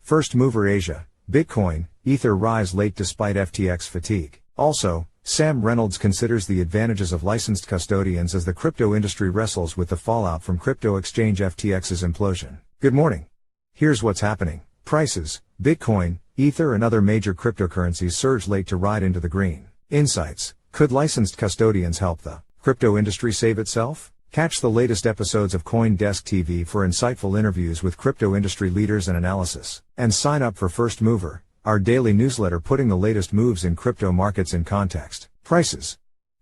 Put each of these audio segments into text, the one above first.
First mover Asia, Bitcoin, Ether rise late despite FTX fatigue. Also, Sam Reynolds considers the advantages of licensed custodians as the crypto industry wrestles with the fallout from crypto exchange FTX's implosion. Good morning. Here's what's happening. Prices, Bitcoin, Ether and other major cryptocurrencies surge late to ride into the green. Insights, could licensed custodians help the crypto industry save itself? Catch the latest episodes of CoinDesk TV for insightful interviews with crypto industry leaders and analysis. And sign up for First Mover, our daily newsletter putting the latest moves in crypto markets in context. Prices.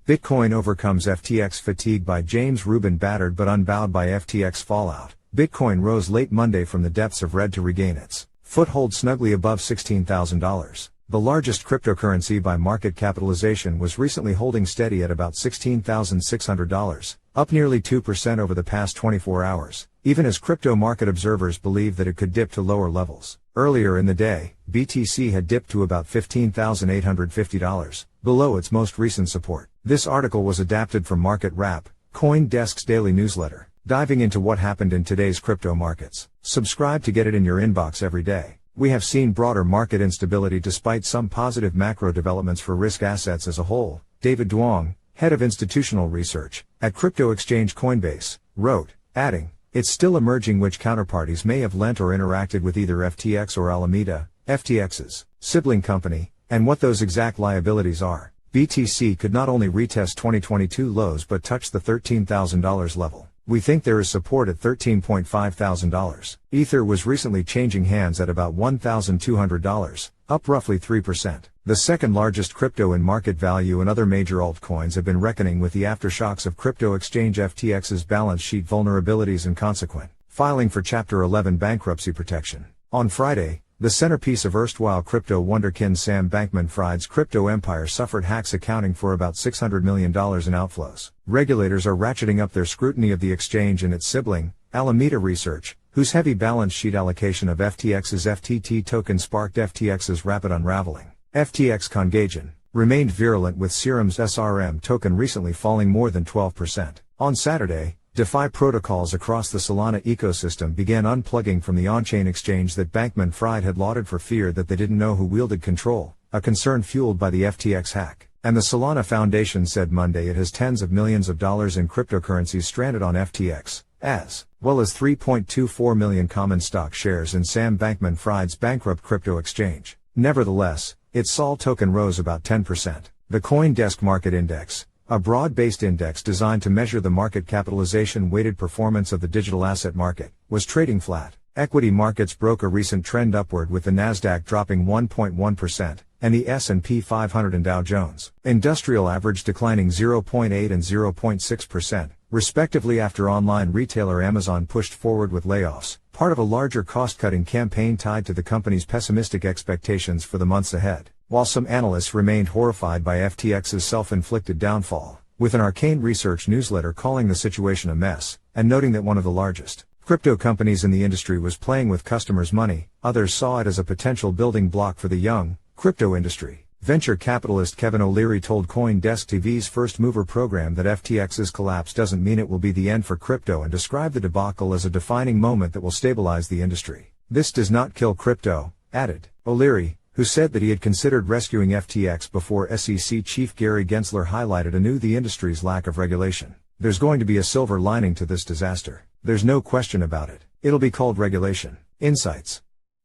Bitcoin overcomes FTX fatigue by James Rubin. Battered but unbowed by FTX fallout. Bitcoin rose late Monday from the depths of red to regain its foothold snugly above $16,000. The largest cryptocurrency by market capitalization was recently holding steady at about $16,600, up nearly 2% over the past 24 hours, even as crypto market observers believe that it could dip to lower levels. Earlier in the day, BTC had dipped to about $15,850, below its most recent support. This article was adapted from Market Wrap, CoinDesk's daily newsletter, diving into what happened in today's crypto markets. Subscribe to get it in your inbox every day. We have seen broader market instability despite some positive macro developments for risk assets as a whole, David Duong, head of institutional research at crypto exchange Coinbase, wrote, adding, it's still emerging which counterparties may have lent or interacted with either FTX or Alameda, FTX's sibling company, and what those exact liabilities are. BTC could not only retest 2022 lows but touch the $13,000 level. We think there is support at $13,500. Ether was recently changing hands at about $1,200, up roughly 3%. The second largest crypto in market value and other major altcoins have been reckoning with the aftershocks of crypto exchange FTX's balance sheet vulnerabilities and consequent filing for Chapter 11 bankruptcy protection. On Friday, the centerpiece of erstwhile crypto wonderkin Sam Bankman-Fried's crypto empire suffered hacks accounting for about $600 million in outflows. Regulators are ratcheting up their scrutiny of the exchange and its sibling, Alameda Research, whose heavy balance sheet allocation of FTX's FTT token sparked FTX's rapid unraveling. FTX contagion remained virulent with Serum's SRM token recently falling more than 12%. On Saturday, DeFi protocols across the Solana ecosystem began unplugging from the on-chain exchange that Bankman-Fried had lauded for fear that they didn't know who wielded control, a concern fueled by the FTX hack. And the Solana Foundation said Monday it has tens of millions of dollars in cryptocurrencies stranded on FTX, as well as 3.24 million common stock shares in Sam Bankman-Fried's bankrupt crypto exchange. Nevertheless, its SOL token rose about 10%. The CoinDesk Market Index, a broad-based index designed to measure the market capitalization-weighted performance of the digital asset market, was trading flat. Equity markets broke a recent trend upward with the Nasdaq dropping 1.1%, and the S&P 500 and Dow Jones Industrial Average declining 0.8 and 0.6%, respectively after online retailer Amazon pushed forward with layoffs, part of a larger cost-cutting campaign tied to the company's pessimistic expectations for the months ahead. While some analysts remained horrified by FTX's self-inflicted downfall, with an Arcane Research newsletter calling the situation a mess, and noting that one of the largest crypto companies in the industry was playing with customers' money, others saw it as a potential building block for the young crypto industry. Venture capitalist Kevin O'Leary told CoinDesk TV's First Mover program that FTX's collapse doesn't mean it will be the end for crypto and described the debacle as a defining moment that will stabilize the industry. This does not kill crypto, added O'Leary, who said that he had considered rescuing FTX before SEC Chief Gary Gensler highlighted anew the industry's lack of regulation. There's going to be a silver lining to this disaster. There's no question about it. It'll be called regulation. Insights.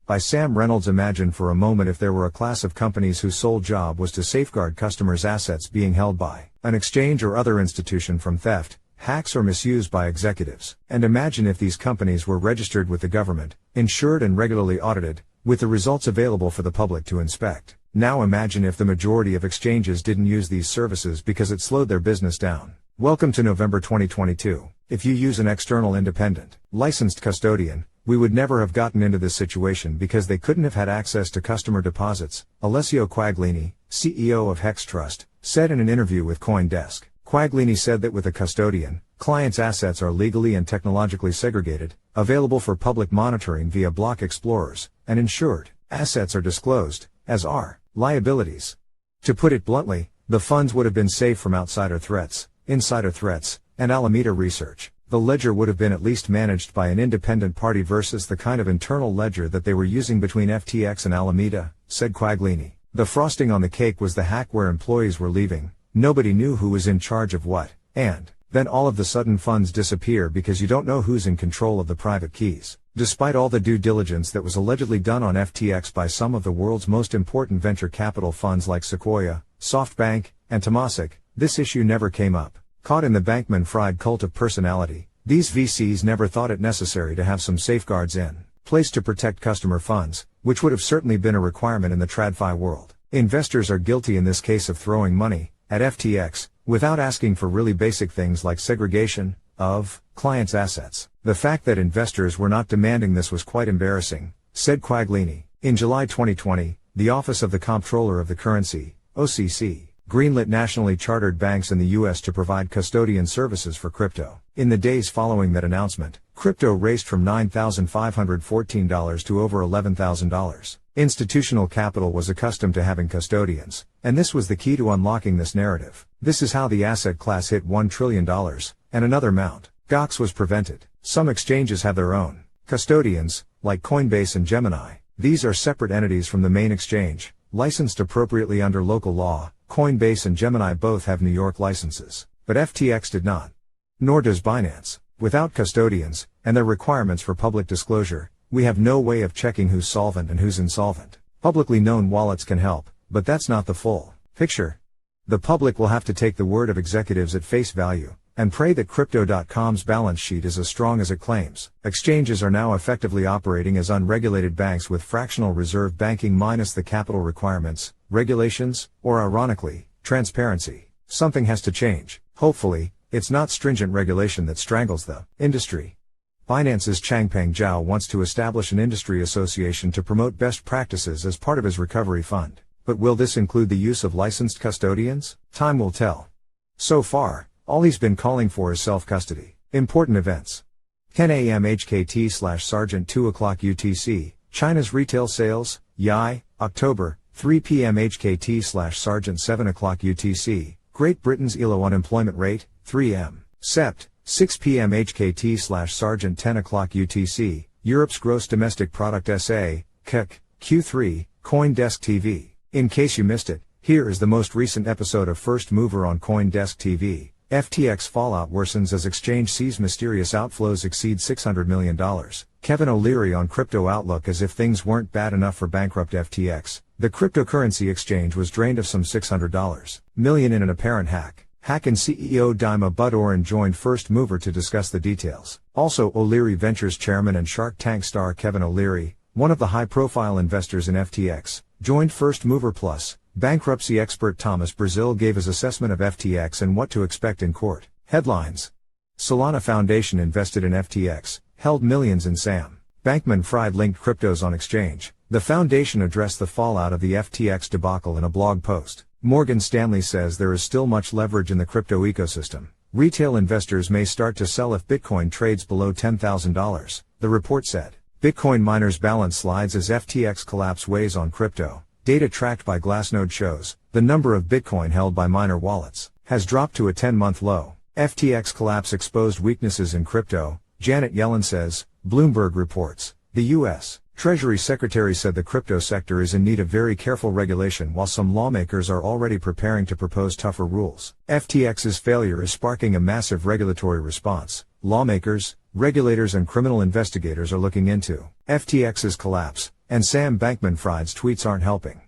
By Sam Reynolds. Imagine for a moment if there were a class of companies whose sole job was to safeguard customers' assets being held by an exchange or other institution from theft, hacks or misuse by executives. And imagine if these companies were registered with the government, insured and regularly audited, with the results available for the public to inspect. Now imagine if the majority of exchanges didn't use these services because it slowed their business down. Welcome to November 2022. If you use an external independent, licensed custodian, we would never have gotten into this situation because they couldn't have had access to customer deposits, Alessio Quaglini, CEO of Hex Trust, said in an interview with CoinDesk. Quaglini said that with a custodian, clients' assets are legally and technologically segregated, available for public monitoring via block explorers, and insured. Assets are disclosed, as are liabilities. To put it bluntly, the funds would have been safe from outsider threats, insider threats, and Alameda Research. the ledger would have been at least managed by an independent party versus the kind of internal ledger that they were using between FTX and Alameda, said Quaglini. The frosting on the cake was the hack where employees were leaving, nobody knew who was in charge of what, and then all of the sudden funds disappear because you don't know who's in control of the private keys. Despite all the due diligence that was allegedly done on FTX by some of the world's most important venture capital funds like Sequoia, SoftBank, and Temasek, this issue never came up. Caught in the Bankman-Fried cult of personality, these VCs never thought it necessary to have some safeguards in place to protect customer funds, which would have certainly been a requirement in the TradFi world. Investors are guilty in this case of throwing money at FTX without asking for really basic things like segregation of clients' assets. The fact that investors were not demanding this was quite embarrassing, said Quaglini. In July 2020, the Office of the Comptroller of the Currency, OCC, greenlit nationally chartered banks in the U.S. to provide custodian services for crypto. In the days following that announcement, crypto raced from $9,514 to over $11,000. Institutional capital was accustomed to having custodians, and this was the key to unlocking this narrative. This is how the asset class hit $1 trillion, and another Mt. Gox was prevented. Some exchanges have their own custodians, like Coinbase and Gemini. These are separate entities from the main exchange, licensed appropriately under local law. Coinbase and Gemini both have New York licenses, but FTX did not. Nor does Binance. Without custodians, and their requirements for public disclosure, we have no way of checking who's solvent and who's insolvent. Publicly known wallets can help, but that's not the full picture. The public will have to take the word of executives at face value, and pray that Crypto.com's balance sheet is as strong as it claims. Exchanges are now effectively operating as unregulated banks with fractional reserve banking minus the capital requirements, regulations, or ironically, transparency. Something has to change. Hopefully, it's not stringent regulation that strangles the industry. Binance's Changpeng Zhao wants to establish an industry association to promote best practices as part of his recovery fund. But will this include the use of licensed custodians? Time will tell. So far, all he's been calling for is self-custody. Important events. 10 a.m. HKT/Sergeant 2 o'clock UTC, China's retail sales, YAI, October, 3 p.m. HKT/Sergeant 7 o'clock UTC, Great Britain's ELO unemployment rate, 3 m. Sept, 6 p.m. HKT/Sergeant 10 o'clock UTC, Europe's gross domestic product SA, KEK, Q3, CoinDesk TV. In case you missed it, here is the most recent episode of First Mover on CoinDesk TV. FTX fallout worsens as exchange sees mysterious outflows exceed $600 million. Kevin O'Leary on Crypto Outlook. As if things weren't bad enough for bankrupt FTX, the cryptocurrency exchange was drained of some $600 million in an apparent hack. Hack and CEO Dima Budoran joined First Mover to discuss the details. Also, O'Leary Ventures chairman and Shark Tank star Kevin O'Leary, one of the high-profile investors in FTX, joined First Mover Plus. Bankruptcy expert Thomas Brazil gave his assessment of FTX and what to expect in court. Headlines. Solana Foundation invested in FTX, held millions in Sam Bankman-Fried linked cryptos on exchange. The foundation addressed the fallout of the FTX debacle in a blog post. Morgan Stanley says there is still much leverage in the crypto ecosystem. Retail investors may start to sell if Bitcoin trades below $10,000, the report said. Bitcoin miners' balance slides as FTX collapse weighs on crypto. Data tracked by Glassnode shows the number of Bitcoin held by miner wallets has dropped to a 10-month low. FTX collapse exposed weaknesses in crypto, Janet Yellen says, Bloomberg reports. The U.S. Treasury Secretary said the crypto sector is in need of very careful regulation while some lawmakers are already preparing to propose tougher rules. FTX's failure is sparking a massive regulatory response. Lawmakers, regulators and criminal investigators are looking into FTX's collapse, and Sam Bankman-Fried's tweets aren't helping.